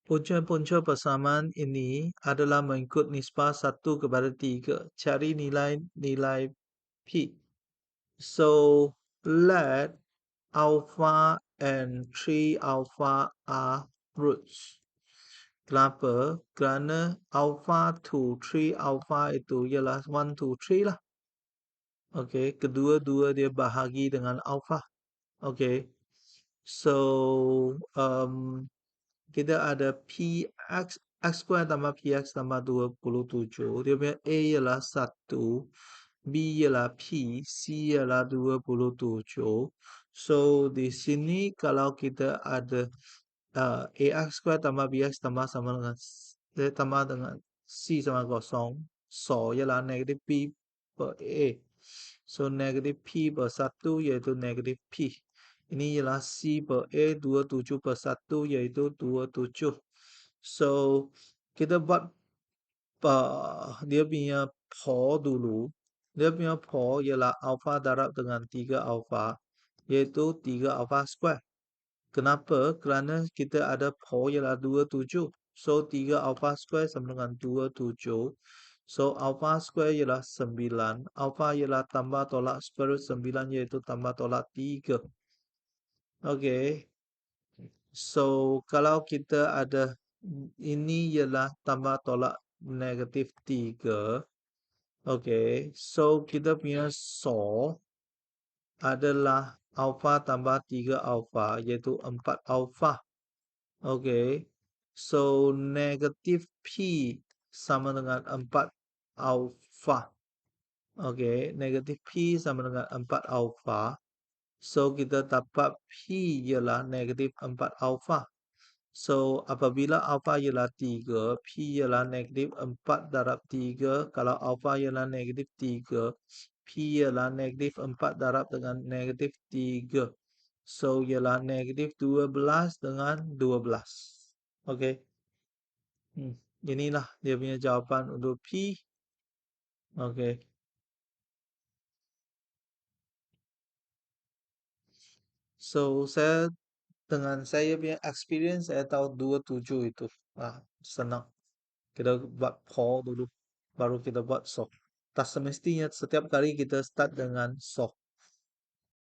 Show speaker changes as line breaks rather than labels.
Punca-punca persamaan ini adalah mengikut nisbah 1/3. Cari nilai P. So, let alpha and 3 alpha are roots. Kenapa? Kerana alpha to 3 alpha itu ialah 1 to 3 lah. Okey, kedua-dua dia bahagi dengan alpha. Okey. So, kita ada X square tambah PX tambah 27. Dia punya A ialah 1, B ialah P, C ialah 27. So, di sini kalau kita ada AX square tambah BX tambah sama dengan tambah dengan C sama kosong. So, ialah negatif P per A. So, negatif P per 1 iaitu negatif P. Ini ialah C per A 27 per 1 iaitu 27. So, kita buat dia punya POR dulu. Dia punya POR ialah alpha darab dengan 3 alpha iaitu 3 alpha square. Kenapa? Kerana kita ada POR ialah 27. So, 3 alpha square sama dengan 27. So, alpha square ialah 9. Alpha ialah tambah tolak square root 9 iaitu tambah tolak 3. Okey. So, kalau kita ada ini ialah tambah tolak negatif 3. Okey. So, kita punya SOR adalah alpha tambah 3 alpha iaitu 4 alpha. Okey. So, negatif P sama dengan 4 alpha. Okey. Negatif P sama dengan 4 alpha. So, kita dapat P ialah negatif 4 alpha. So, apabila alpha ialah 3, P ialah negatif 4 darab 3. Kalau alpha ialah negatif 3, P ialah negatif 4 darab dengan negatif 3. So, ialah negatif 12 dengan 12. Okey. Inilah dia punya jawapan untuk P. Okey. So, dengan saya punya experience, saya tahu 27 itu. Senang. Kita buat POR dulu, baru kita buat SOR. Tak semestinya setiap kali kita start dengan SOR.